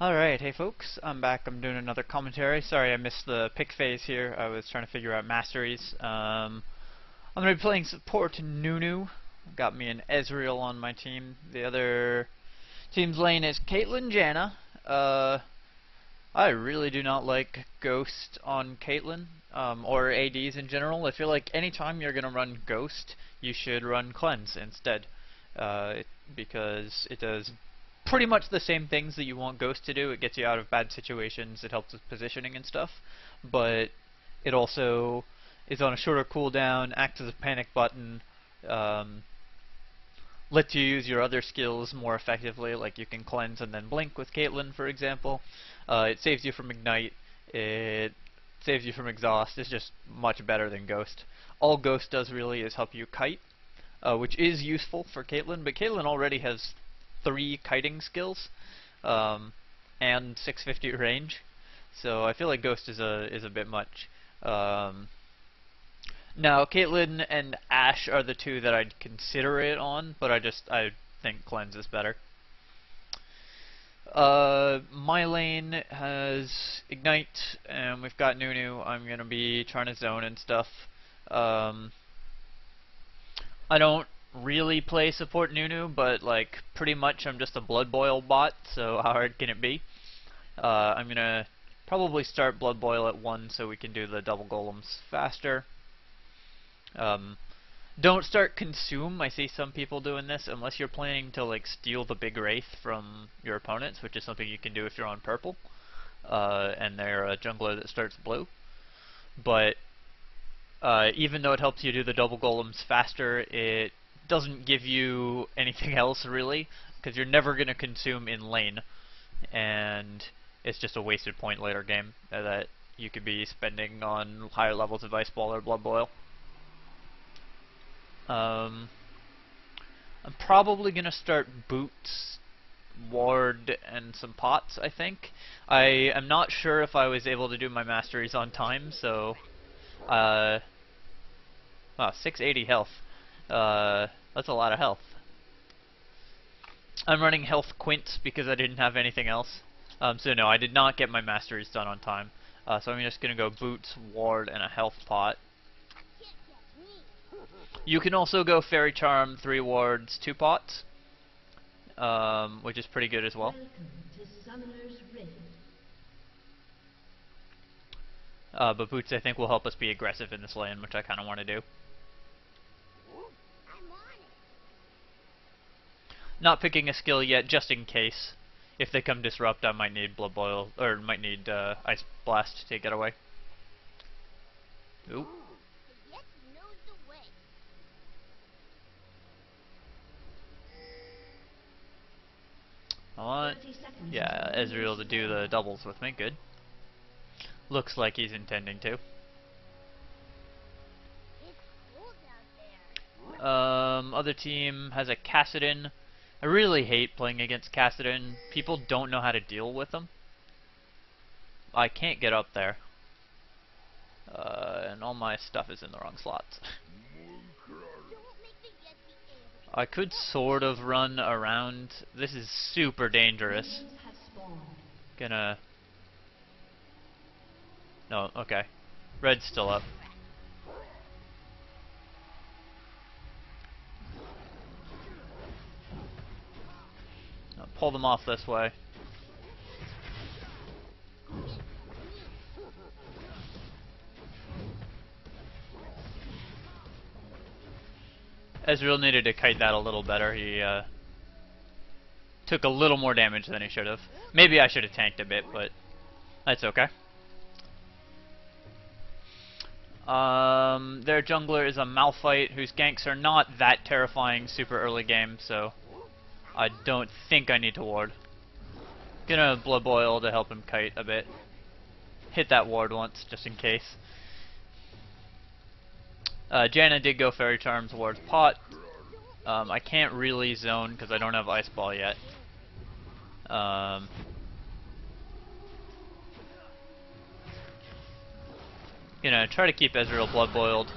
Alright, hey folks, I'm back. I'm doing another commentary. Sorry I missed the pick phase here. I was trying to figure out masteries. I'm going to be playing support Nunu. Got me an Ezreal on my team. The other team's lane is Caitlyn Janna. I really do not like Ghost on Caitlyn, or ADs in general. I feel like anytime you're going to run Ghost, you should run Cleanse instead. Because it does pretty much the same things that you want Ghost to do. It gets you out of bad situations, it helps with positioning and stuff, but it also is on a shorter cooldown, acts as a panic button, lets you use your other skills more effectively, like you can cleanse and then blink with Caitlyn, for example. It saves you from Ignite, it saves you from Exhaust. It's just much better than Ghost. All Ghost does really is help you kite, which is useful for Caitlyn, but Caitlyn already has 3 kiting skills, and 650 range, so I feel like Ghost is a bit much. Now Caitlyn and Ashe are the two that I'd consider it on, but I think Cleanse is better. My lane has Ignite, and we've got Nunu. I'm gonna be trying to zone and stuff. I don't really play support Nunu, but like pretty much I'm just a Blood Boil bot, so how hard can it be? I'm gonna probably start Blood Boil at 1 so we can do the double golems faster. Don't start Consume. I see some people doing this unless you're planning to like steal the big Wraith from your opponents, which is something you can do if you're on purple, and they're a jungler that starts blue. But even though it helps you do the double golems faster, it doesn't give you anything else really, because you're never going to consume in lane, and it's just a wasted point later game that you could be spending on higher levels of Ice Ball or Blood Boil. I'm probably going to start Boots, Ward, and some pots, I think. I am not sure if I was able to do my masteries on time, so wow, 680 health. That's a lot of health. I'm running health quints because I didn't have anything else. So no, I did not get my masteries done on time. So I'm just gonna go Boots, Ward, and a health pot. You can also go Fairy Charm, 3 wards, 2 pots, which is pretty good as well. But Boots I think will help us be aggressive in this lane, which I kind of want to do. Not picking a skill yet, just in case. If they come Disrupt, I might need Blood Boil, or might need Ice Blast to get away. Ooh. I want, yeah, Ezreal to do the doubles with me, good. Looks like he's intending to. Other team has a Kassadin. I really hate playing against Kassadin. People don't know how to deal with them. I can't get up there. And all my stuff is in the wrong slots. I could sort of run around. This is super dangerous. Gonna... No, okay. Red's still up. I'll pull them off this way. Ezreal needed to kite that a little better. He took a little more damage than he should have. Maybe I should have tanked a bit, but that's okay. Their jungler is a Malphite whose ganks are not that terrifying super early game, so I don't think I need to ward. Gonna Blood Boil to help him kite a bit. Hit that ward once, just in case. Janna did go Fairy Charm towards pot. I can't really zone because I don't have Ice Ball yet. Gonna try to keep Ezreal Blood Boiled.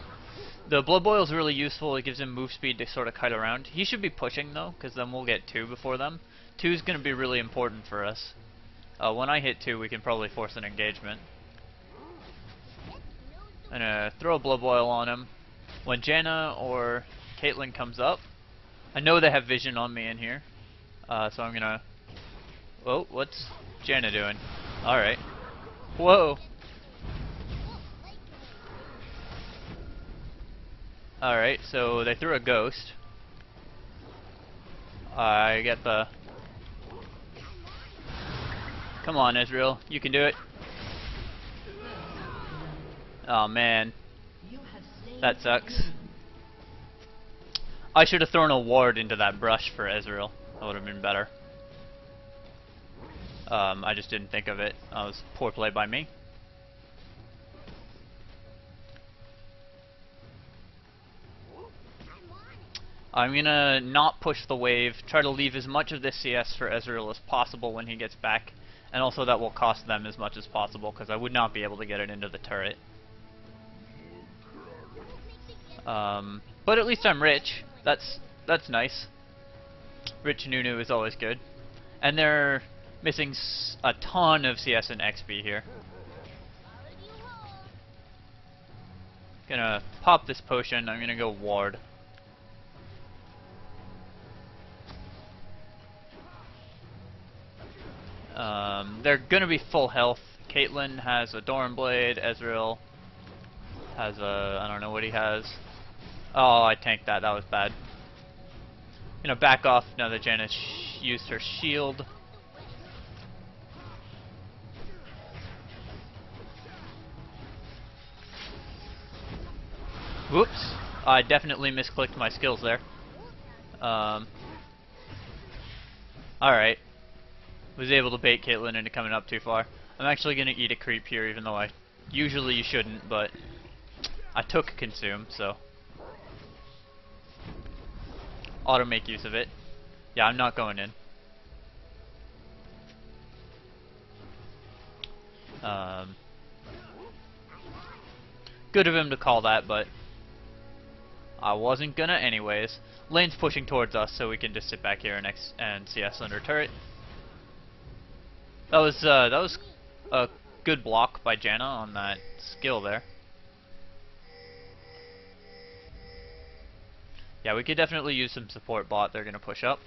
The Blood Boil is really useful. It gives him move speed to sort of kite around. He should be pushing though, because then we'll get 2 before them. 2 is gonna be really important for us. When I hit 2, we can probably force an engagement. I'm gonna throw a blood boil on him. When Janna or Caitlyn comes up, I know they have vision on me in here, so I'm gonna... Whoa, what's Janna doing? Alright. Whoa! Alright, so they threw a ghost. I get the... Come on, Israel, you can do it. Oh man, that sucks. I should have thrown a ward into that brush for Ezreal. That would have been better. I just didn't think of it. That was poor play by me. I'm gonna not push the wave, try to leave as much of this CS for Ezreal as possible when he gets back, and also that will cost them as much as possible, because I would not be able to get it into the turret. But at least I'm rich. That's nice. Rich Nunu is always good. And they're missing a ton of CS and XP here. Gonna pop this potion, I'm gonna go ward. They're gonna be full health. Caitlyn has a Doranblade, Ezreal has a... I don't know what he has. Oh, I tanked that, that was bad. Gonna back off now that Janna used her shield. Whoops, I definitely misclicked my skills there. Alright. Was able to bait Caitlyn into coming up too far. I'm actually gonna eat a creep here, even though I usually you shouldn't, but I took consume, so ought to make use of it. Yeah, I'm not going in. Good of him to call that, but I wasn't gonna anyways. Lane's pushing towards us, so we can just sit back here and CS under turret. That was a good block by Janna on that skill there. Yeah, we could definitely use some support bot. They're gonna push up.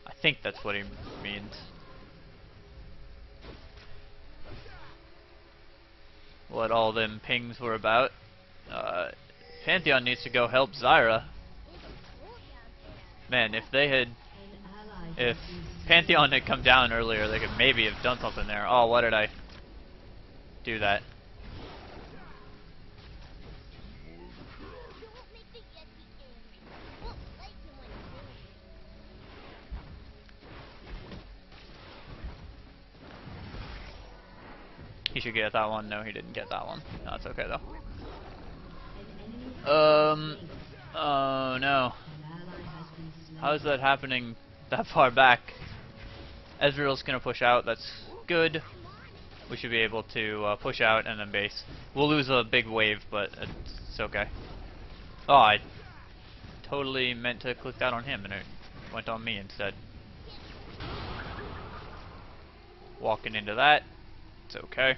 I think that's what he means. What all them pings were about. Pantheon needs to go help Zyra. Man, if Pantheon had come down earlier, they could maybe have done something there. Oh, why did I do that? He should get that one. No, he didn't get that one. No, it's okay though. Oh no. How is that happening that far back? Ezreal's gonna push out. That's good. We should be able to push out and then base. We'll lose a big wave, but it's okay. Oh, I totally meant to click that on him, and it went on me instead. Walking into that. It's okay.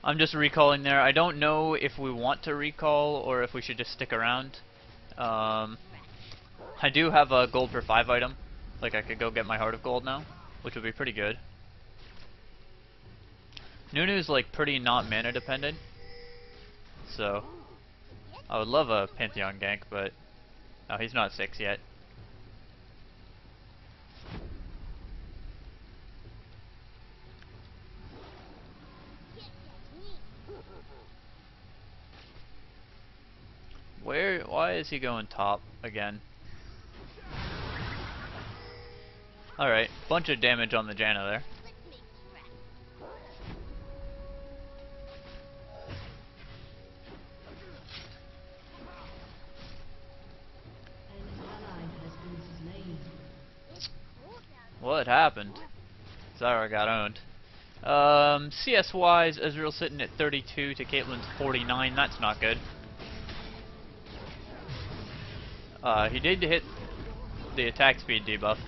I'm just recalling there. I don't know if we want to recall or if we should just stick around. I do have a gold per 5 item. Like I could go get my Heart of Gold now, which would be pretty good. Nunu's like pretty not mana dependent, so I would love a Pantheon gank, but no, he's not 6 yet. Why is he going top again? Alright, bunch of damage on the Janna there. What happened? Zyra got owned. CS wise, Ezreal's sitting at 32 to Caitlyn's 49. That's not good. He did hit the attack speed debuff.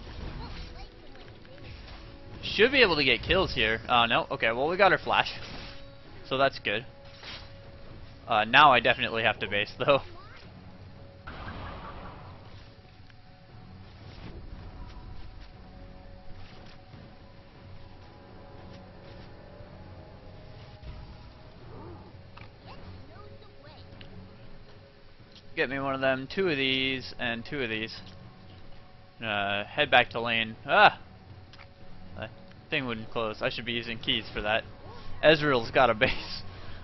Should be able to get kills here. No. Okay, well, we got her flash. So that's good. Now I definitely have to base, though. Get me one of them, 2 of these, and 2 of these. Head back to lane. Ah! That thing wouldn't close. I should be using keys for that. Ezreal's got a base.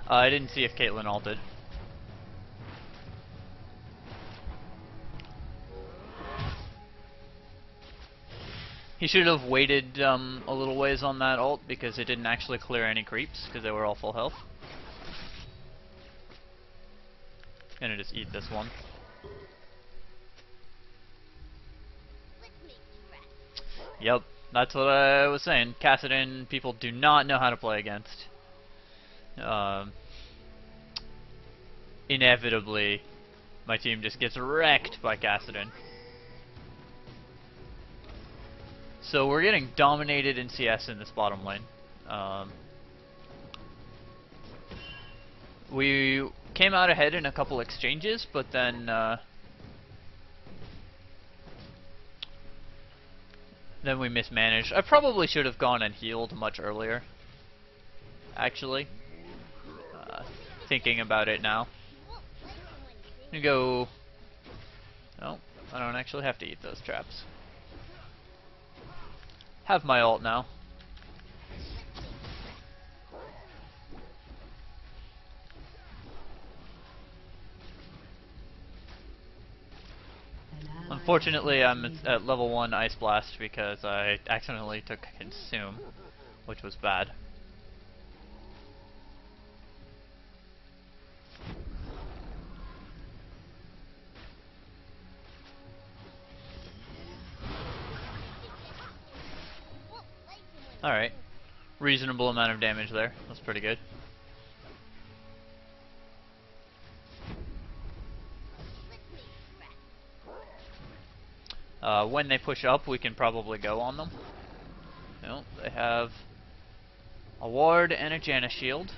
I didn't see if Caitlyn ulted. He should have waited a little ways on that ult because it didn't actually clear any creeps because they were all full health. Gonna just eat this one. Yep, that's what I was saying. Kassadin, people do not know how to play against. Inevitably, my team just gets wrecked by Kassadin. So we're getting dominated in CS in this bottom lane. We came out ahead in a couple exchanges, but then we mismanaged. I probably should have gone and healed much earlier. Actually, thinking about it now, I'm gonna go. No, I don't actually have to eat those traps. Have my ult now. Unfortunately, I'm at level 1 Ice Blast because I accidentally took Consume, which was bad. Alright. Reasonable amount of damage there. That's pretty good. When they push up, we can probably go on them. No, they have a ward and a Janna shield.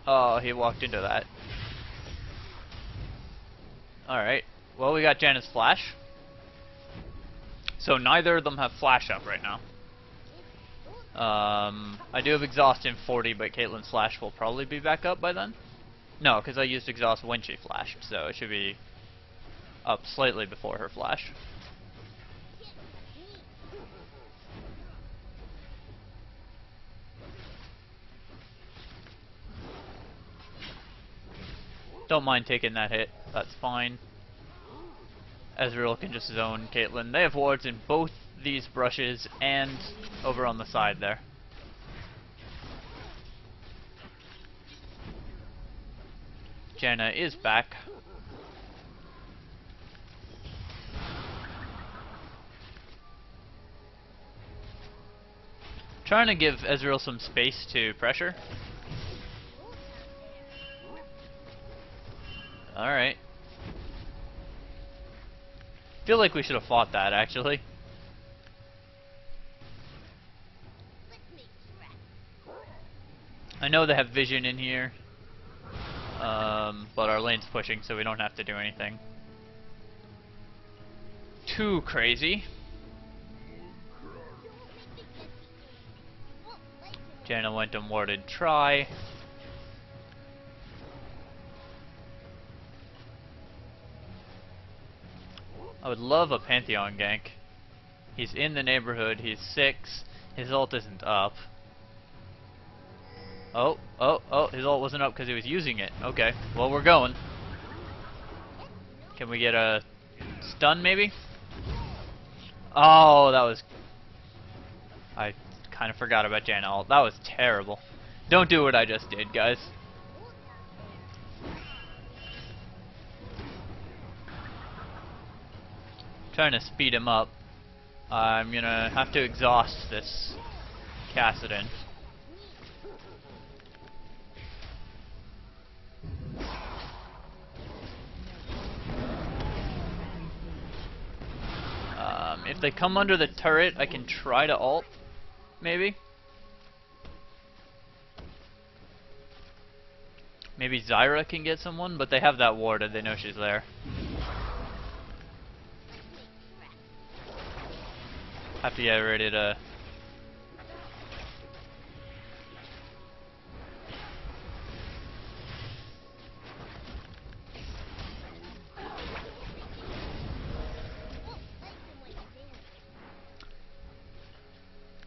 Oh, he walked into that. Alright. Well, we got Janna's flash. So neither of them have flash up right now. I do have exhaust in 40, but Caitlyn's flash will probably be back up by then. No, because I used exhaust when she flashed, so it should be up slightly before her flash. Don't mind taking that hit, that's fine. Ezreal can just zone Caitlyn. They have wards in both these brushes and over on the side there. Janna is back. Trying to give Ezreal some space to pressure. Alright. Feel like we should have fought that, actually. I know they have vision in here, but our lane's pushing, so we don't have to do anything too crazy. Janna went and warded try. I would love a Pantheon gank. He's in the neighborhood, he's 6, his ult isn't up. Oh, his ult wasn't up because he was using it. Okay, well we're going. Can we get a stun maybe? Oh, that was... I kind of forgot about Janna ult. That was terrible. Don't do what I just did, guys. Trying to speed him up. I'm gonna have to exhaust this Cassidon. If they come under the turret, I can try to ult, maybe. Maybe Zyra can get someone, but they have that warded, they know she's there. Have to get ready to...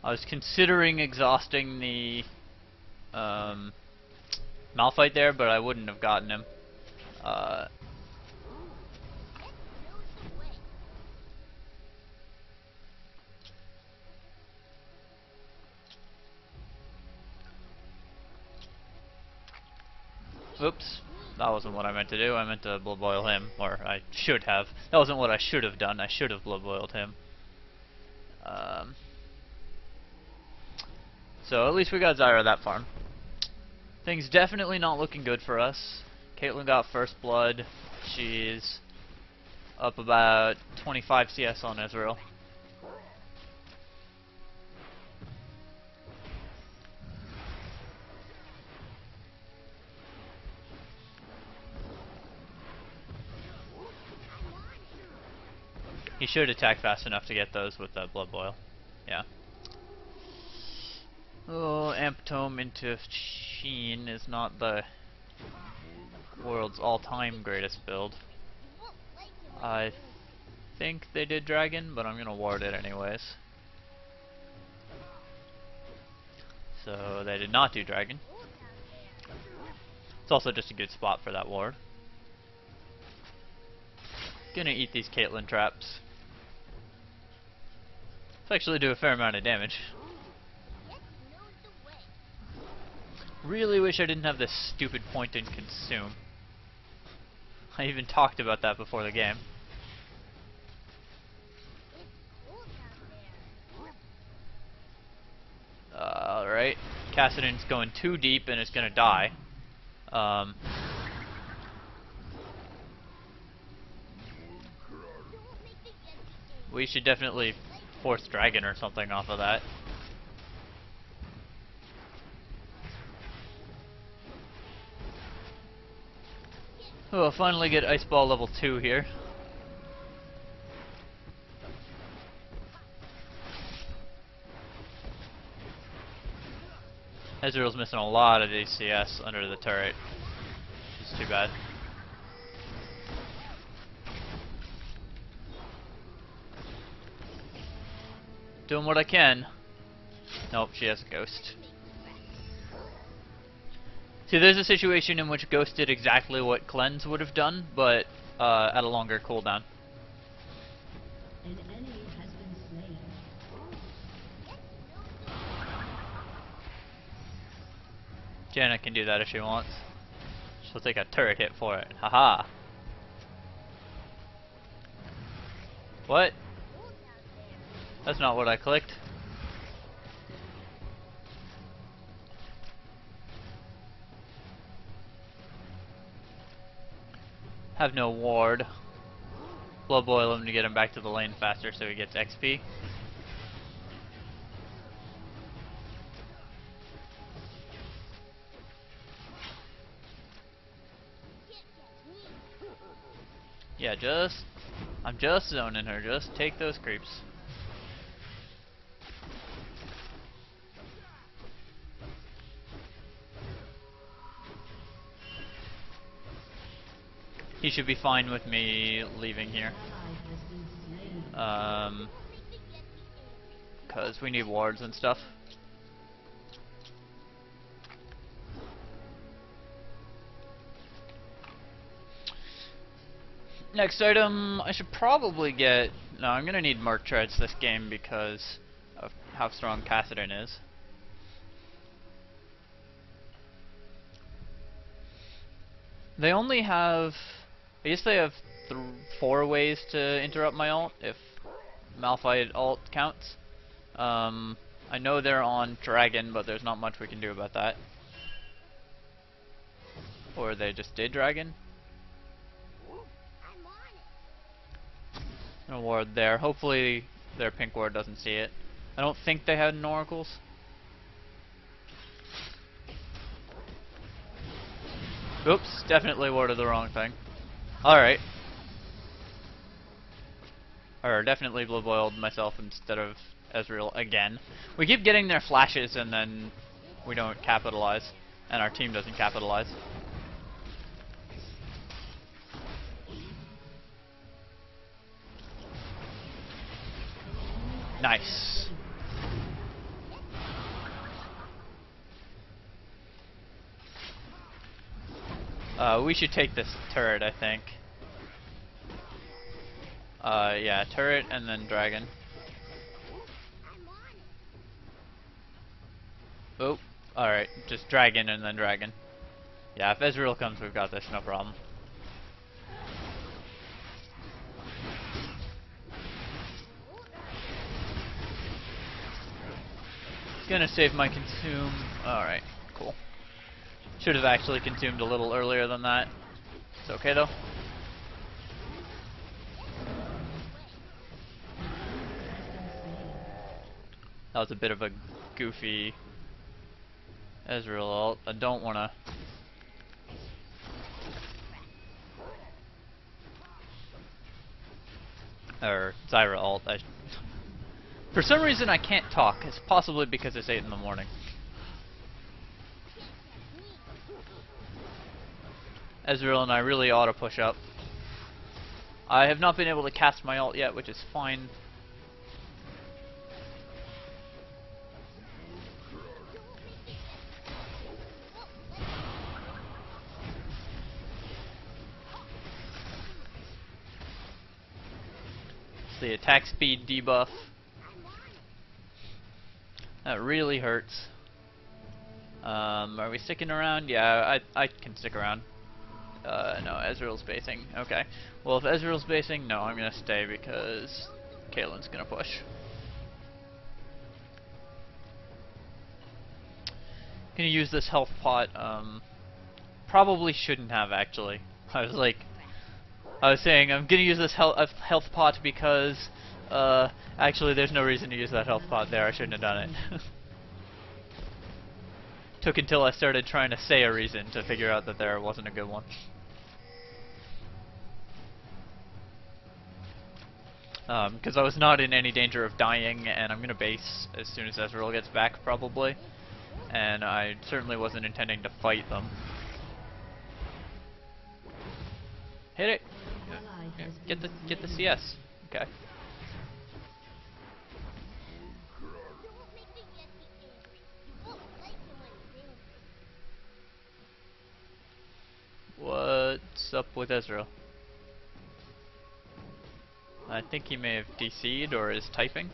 I was considering exhausting the Malphite there, but I wouldn't have gotten him. Oops, that wasn't what I meant to do. I meant to blood boil him, or I should have. That wasn't what I should have done. I should have blood boiled him. So at least we got Zyra that farm. Things definitely not looking good for us. Caitlyn got first blood. She's up about 25 CS on Ezreal. He should attack fast enough to get those with that blood boil. Yeah. Oh, Amptome into Sheen is not the world's all-time greatest build. I think they did Dragon, but I'm gonna ward it anyways. So they did not do Dragon. It's also just a good spot for that ward. Gonna eat these Caitlyn traps. Let's actually do a fair amount of damage. Really wish I didn't have this stupid point and consume. I even talked about that before the game. Alright. Cassidon's going too deep and it's gonna die. We should definitely force Dragon or something off of that. We'll finally get Ice Ball level 2 here. Ezreal's missing a lot of ACS under the turret. Which is too bad. Doing what I can. Nope, she has a ghost. See, there's a situation in which Ghost did exactly what Cleanse would have done, but at a longer cooldown. An enemy has been slain. Janet can do that if she wants. She'll take a turret hit for it. Haha. What? That's not what I clicked. Have no ward. Blood boil him to get him back to the lane faster so he gets XP. Yeah, I'm just zoning her. Just take those creeps. He should be fine with me leaving here. Cause we need wards and stuff. Next item, I should probably get... No, I'm gonna need Merc Treads this game because of how strong Cassidon is. They only have... I guess they have 4 ways to interrupt my ult, if Malphite alt counts. I know they're on Dragon, but there's not much we can do about that. Or they just did Dragon. No ward there. Hopefully their pink ward doesn't see it. I don't think they had an oracles. Oops, definitely warded the wrong thing. Alright. Or definitely blue boiled myself instead of Ezreal again. We keep getting their flashes and then we don't capitalize. And our team doesn't capitalize. Nice. We should take this turret, I think. Yeah, turret and then dragon. Oh, alright, just dragon and then dragon. Yeah, if Ezreal comes, we've got this, no problem. Gonna save my consume. Alright, cool. Should have actually consumed a little earlier than that. It's okay though. That was a bit of a goofy Ezreal ult. I don't wanna. Or Zyra ult. For some reason I can't talk. It's possibly because it's 8 in the morning. Ezreal and I really ought to push up. I have not been able to cast my ult yet, which is fine. It's the attack speed debuff. That really hurts. Are we sticking around? Yeah, I can stick around. No, Ezreal's basing. Okay. Well, if Ezreal's basing, no, I'm gonna stay because Caitlyn's gonna push. Gonna use this health pot. Probably shouldn't have actually. I was saying I'm gonna use this health pot because actually there's no reason to use that health pot there. I shouldn't have done it. Took until I started trying to say a reason to figure out that there wasn't a good one. Because I was not in any danger of dying, and I'm gonna base as soon as Ezreal gets back, probably. And I certainly wasn't intending to fight them. Hit it! Yeah, get the CS. Okay. What's up with Ezreal? I think he may have DC'd or is typing.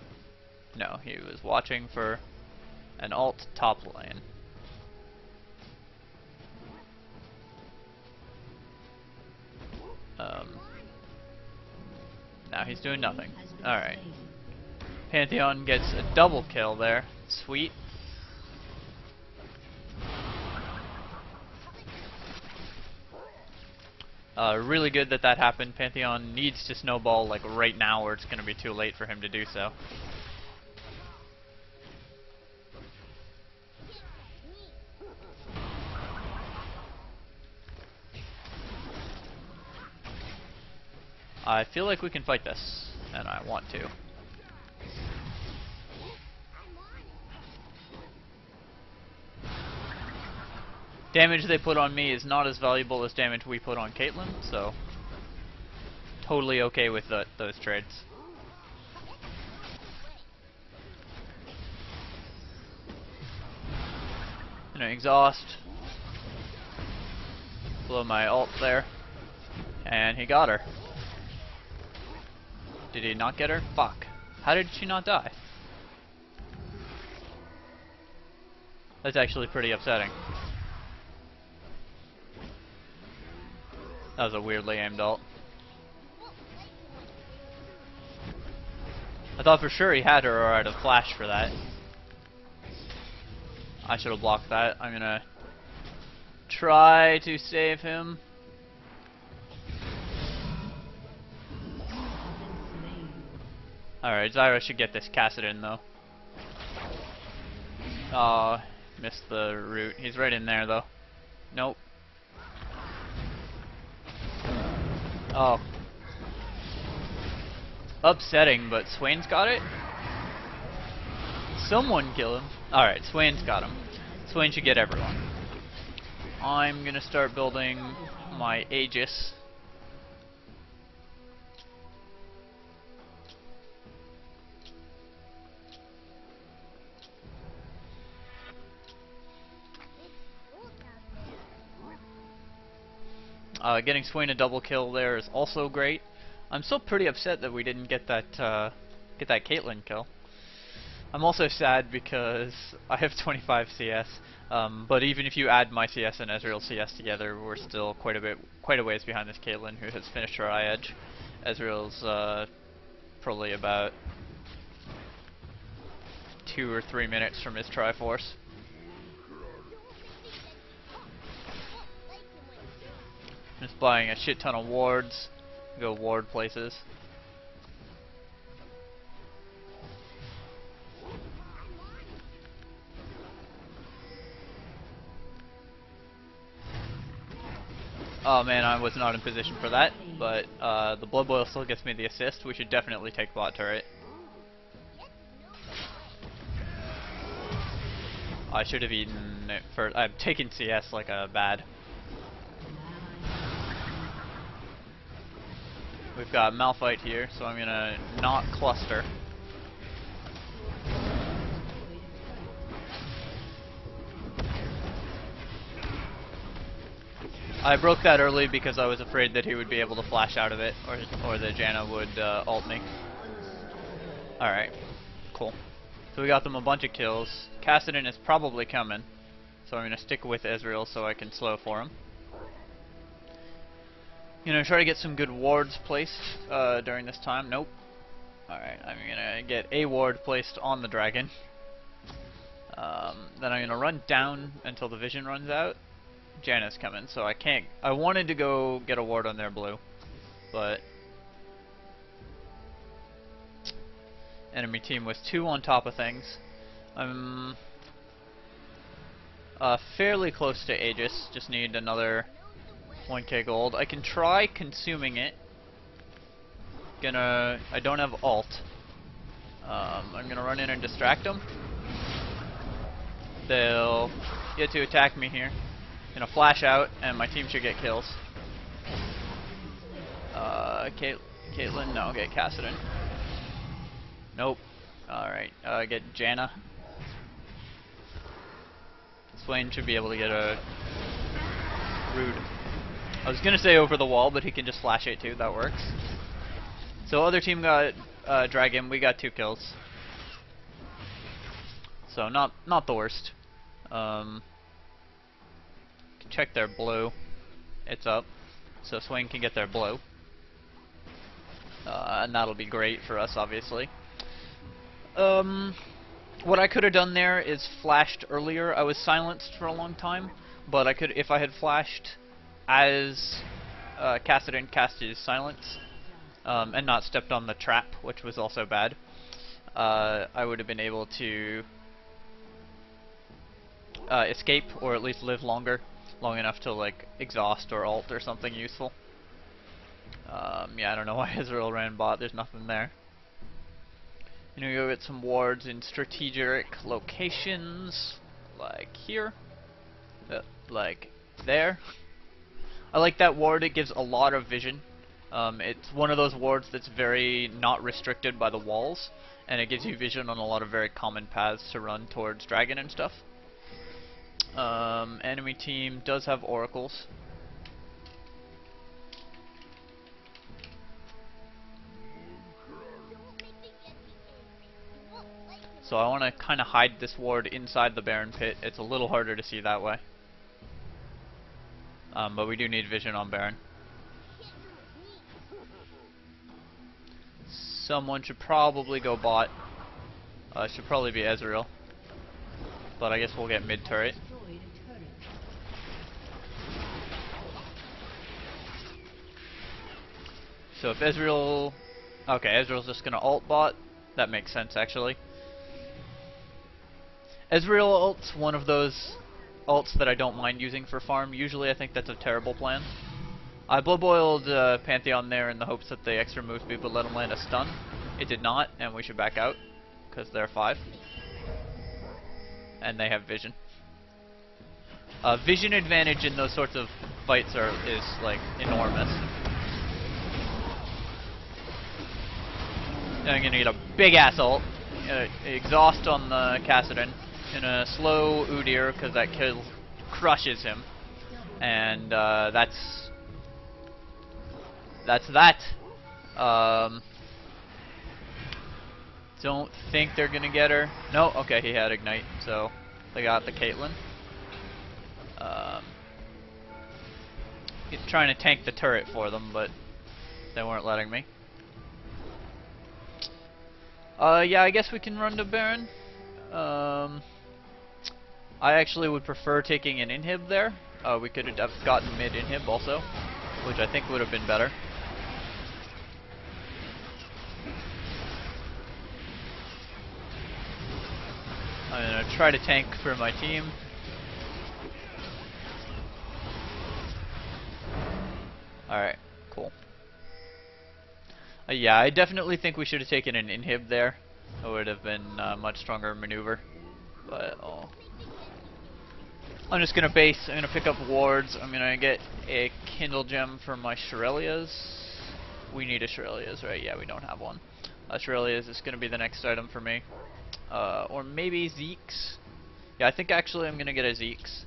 No, he was watching for an alt top lane. Now he's doing nothing. Alright. Pantheon gets a double kill there. Sweet. Really good that happened. Pantheon needs to snowball like right now or it's going to be too late for him to do so. I feel like we can fight this, and I want to. Damage they put on me is not as valuable as damage we put on Caitlyn, so totally okay with those trades. And exhaust. Blow my ult there. And he got her. Did he not get her? Fuck. How did she not die? That's actually pretty upsetting. That was a weirdly aimed ult. I thought for sure he had her, or I'd have flashed for that. I should have blocked that. I'm gonna try to save him. Alright, Zyra should get this Cassidon though. Oh, missed the root. He's right in there though. Nope. Oh. Upsetting, but Swain's got it? Someone kill him. Alright, Swain's got him. Swain should get everyone. I'm gonna start building my Aegis. Getting Swain a double kill there is also great. I'm still pretty upset that we didn't get that Caitlyn kill. I'm also sad because I have 25 CS, but even if you add my CS and Ezreal CS together, we're still quite a ways behind this Caitlyn, who has finished her eye edge. Ezreal's probably about 2 or 3 minutes from his Triforce. Just buying a shit ton of wards. Go ward places. Oh man, I was not in position for that, but the Blood Boil still gets me the assist. We should definitely take bot turret. I should have eaten it first. I've taken CS like a bad. We've got Malphite here, so I'm gonna not cluster. I broke that early because I was afraid that he would be able to flash out of it, or that Janna would ult me. Alright, cool. So we got them a bunch of kills. Cassidon is probably coming, so I'm gonna stick with Ezreal so I can slow for him. You know, try to get some good wards placed during this time. Nope. Alright, I'm gonna get a ward placed on the dragon. Then I'm gonna run down until the vision runs out. Janna's coming, so I can't. I wanted to go get a ward on their blue, but enemy team was 2 on top of things. I'm fairly close to Aegis, just need another 1k gold. I can try consuming it. I don't have ult. I'm gonna run in and distract them. They'll get to attack me here. Gonna flash out, and my team should get kills. Caitlyn, no, get Cassidon. Nope. Alright, get Janna. Swain should be able to get a Rude. I was gonna say over the wall, but he can just flash it too, that works. So other team got Dragon, we got 2 kills. So not the worst. Check their blue. It's up. So Swain can get their blue. And that'll be great for us, obviously. What I could have done there is flashed earlier. I was silenced for a long time, but I could, if I had flashed as Cassidon cast his silence, and not stepped on the trap, which was also bad, I would have been able to escape, or at least live long enough to like exhaust or ult or something useful. Yeah, I don't know why Ezreal ran bot. There's nothing there. You know, go get some wards in strategic locations, like here, like there. I like that ward. It gives a lot of vision. It's one of those wards that's very not restricted by the walls, and it gives you vision on a lot of very common paths to run towards dragon and stuff. Enemy team does have oracles. So I want to kind of hide this ward inside the Baron pit. It's a little harder to see that way. But we do need vision on Baron. Someone should probably go bot. Should probably be Ezreal. But I guess we'll get mid turret. Destroyed a turret. So if Ezreal... Okay, Ezreal's just gonna ult bot. That makes sense, actually. Ezreal ult's one of those ults that I don't mind using for farm. Usually I think that's a terrible plan. I blood boiled Pantheon there in the hopes that the extra move speed would let him land a stun. It did not, and we should back out, because they're 5. And they have vision. Vision advantage in those sorts of fights is like enormous. And I'm gonna get a big ass ult, exhaust on the Kassadin, and a slow Udyr because that kill crushes him, and that's that. Don't think they're gonna get her. No, okay, he had ignite, so they got the Caitlyn. He's trying to tank the turret for them, but they weren't letting me. Yeah, I guess we can run to Baron. I actually would prefer taking an inhib there. We could have gotten mid inhib also, which I think would have been better. I'm gonna try to tank for my team. Alright, cool. Yeah, I definitely think we should have taken an inhib there. It would have been a much stronger maneuver. But, oh. I'm just gonna base, I'm gonna pick up wards, I'm gonna get a Kindle Gem for my Shirelias. We need a Shirelias, right? Yeah, we don't have one. Shirelias is gonna be the next item for me. Or maybe Zeke's. Yeah, I think actually I'm gonna get a Zeke's.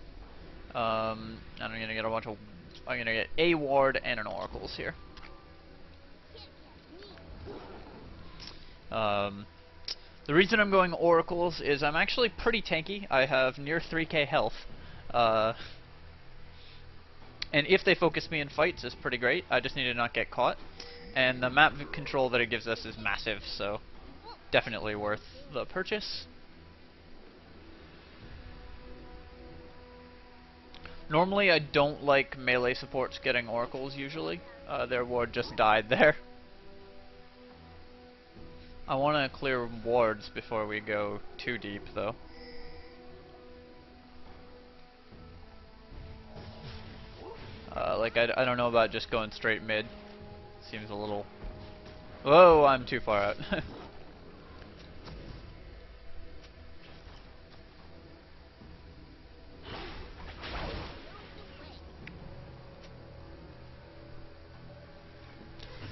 And I'm gonna get a bunch of... I'm gonna get a ward and an Oracle's here. The reason I'm going Oracles is I'm actually pretty tanky. I have near 3k health. And if they focus me in fights is pretty great. I just need to not get caught. And the map control that it gives us is massive, so definitely worth the purchase. Normally I don't like melee supports getting Oracles usually. Their ward just died there. I want to clear wards before we go too deep, though. Like, I don't know about just going straight mid. Seems a little... Whoa, I'm too far out.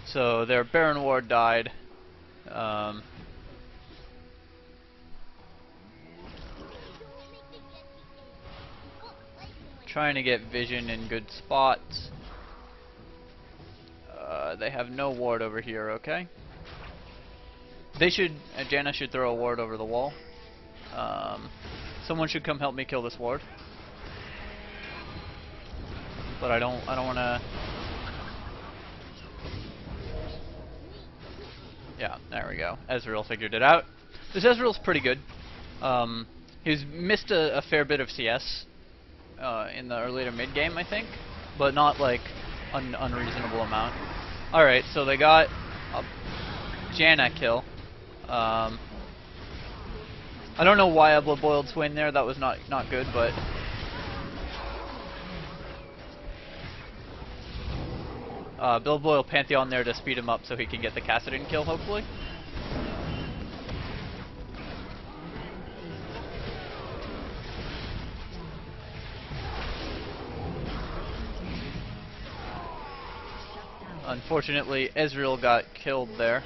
So, their Baron ward died. Trying to get vision in good spots. They have no ward over here, okay? They should, Janna should throw a ward over the wall. Someone should come help me kill this ward. But I don't wanna... Yeah, there we go. Ezreal figured it out. This Ezreal's pretty good. He's missed a fair bit of CS in the early to mid game, I think, but not like an unreasonable amount. Alright, so they got a Janna kill. I don't know why I blood boiled Swin there. That was not good, but blood boil Pantheon there to speed him up so he can get the Kassadin kill, hopefully. Unfortunately, Ezreal got killed there.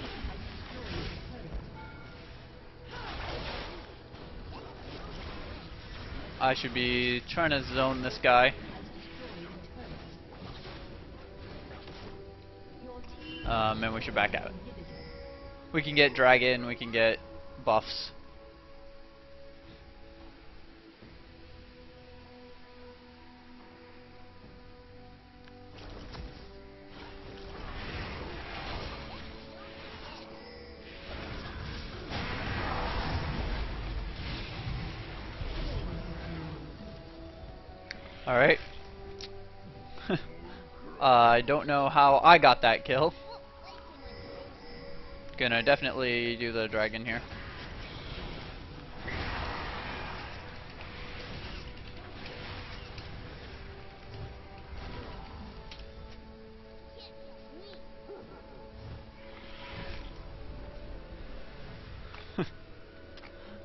I should be trying to zone this guy. And we should back out. We can get dragon, we can get buffs. Alright. I don't know how I got that kill. Gonna definitely do the dragon here.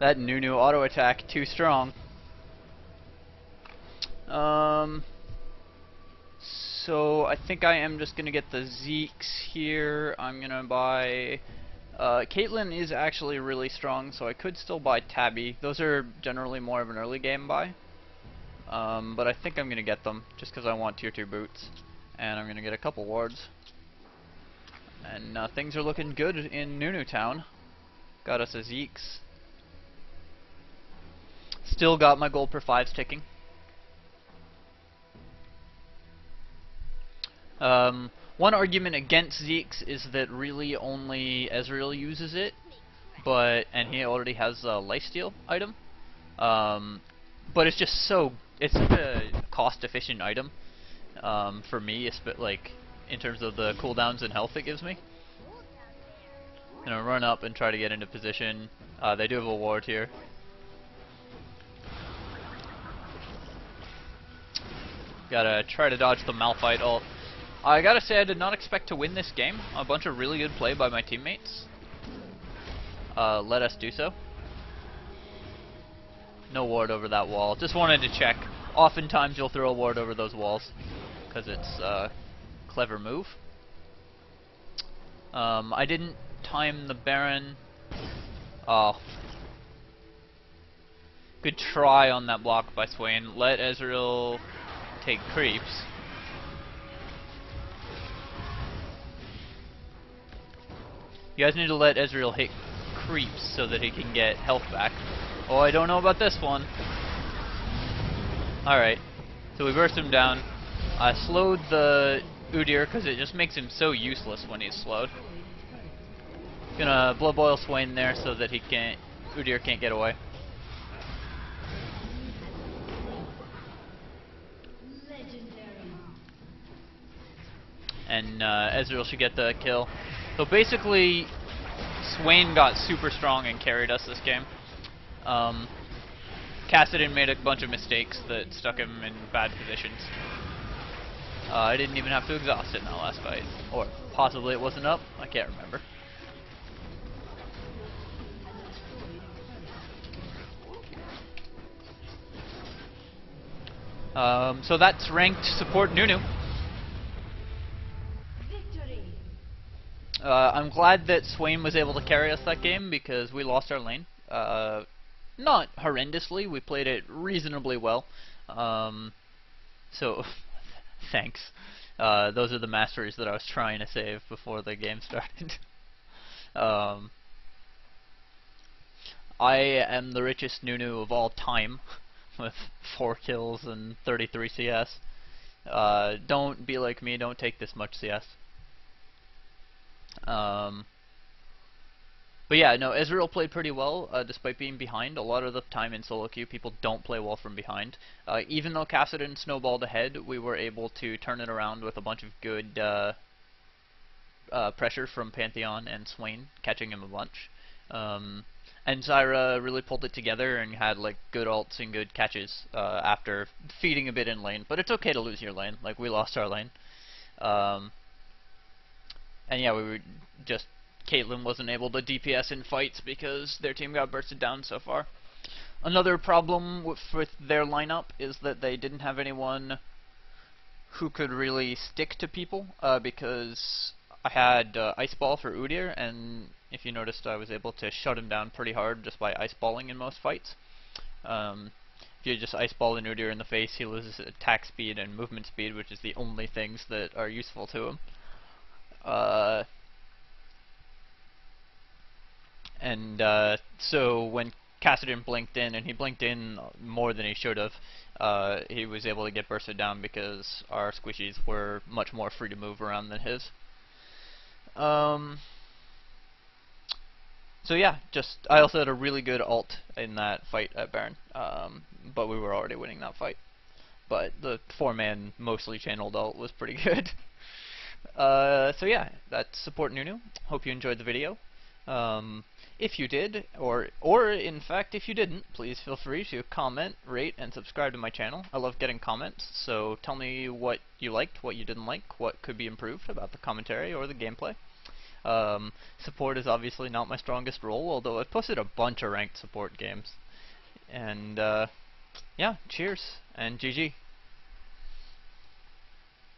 That Nunu auto attack too strong. So I think I am just gonna get the Zeeks here. I'm gonna buy. Caitlyn is actually really strong, so I could still buy Tabby. Those are generally more of an early game buy. But I think I'm gonna get them just because I want tier 2 boots, and I'm gonna get a couple wards. And things are looking good in Nunu Town. Got us a Zeeks. Still got my gold per 5s ticking. One argument against Zeeks is that really only Ezreal uses it, and he already has a lifesteal item. But it's just it's such a cost-efficient item for me, like in terms of the cooldowns and health it gives me. Gonna run up and try to get into position. They do have a ward here. Gotta try to dodge the Malphite ult. I gotta say I did not expect to win this game. A bunch of really good play by my teammates let us do so. No ward over that wall. Just wanted to check. Oftentimes you'll throw a ward over those walls because it's a clever move. I didn't time the Baron. Oh. Good try on that block by Swain. Let Ezreal take creeps. You guys need to let Ezreal hit creeps so that he can get health back. Oh, I don't know about this one. Alright, so we burst him down. I slowed the Udyr because it just makes him so useless when he's slowed. Gonna blood boil Swain there so that Udyr can't get away. And Ezreal should get the kill. So basically, Swain got super strong and carried us this game. Kassadin made a bunch of mistakes that stuck him in bad positions. I didn't even have to exhaust it in that last fight. Or possibly it wasn't up, I can't remember. So that's ranked support Nunu. I'm glad that Swain was able to carry us that game because we lost our lane. Not horrendously, we played it reasonably well. So, thanks. Those are the masteries that I was trying to save before the game started. I am the richest Nunu of all time, with 4 kills and 33 CS. Don't be like me, don't take this much CS. But yeah, no, Ezreal played pretty well, despite being behind. A lot of the time in solo queue, people don't play well from behind. Even though Kassadin snowballed ahead, we were able to turn it around with a bunch of good pressure from Pantheon and Swain, catching him a bunch. And Zyra really pulled it together and had like good ults and good catches after feeding a bit in lane. But it's okay to lose your lane, like we lost our lane. And yeah, we were just... Caitlyn wasn't able to DPS in fights because their team got bursted down so far. Another problem with their lineup is that they didn't have anyone who could really stick to people because I had Ice Ball for Udyr, and if you noticed I was able to shut him down pretty hard just by Ice Balling in most fights. If you just Ice Ball an Udyr in the face, he loses attack speed and movement speed, which is the only things that are useful to him. So when Kassadin blinked in, and he blinked in more than he should have, he was able to get bursted down because our squishies were much more free to move around than his. So yeah, I also had a really good ult in that fight at Baron, but we were already winning that fight. but the 4-man mostly channeled ult was pretty good. So yeah, that's support Nunu. Hope you enjoyed the video. If you did, or in fact if you didn't, please feel free to comment, rate, and subscribe to my channel. I love getting comments, so tell me what you liked, what you didn't like, what could be improved about the commentary or the gameplay. Support is obviously not my strongest role, although I've posted a bunch of ranked support games. And yeah, cheers, and GG.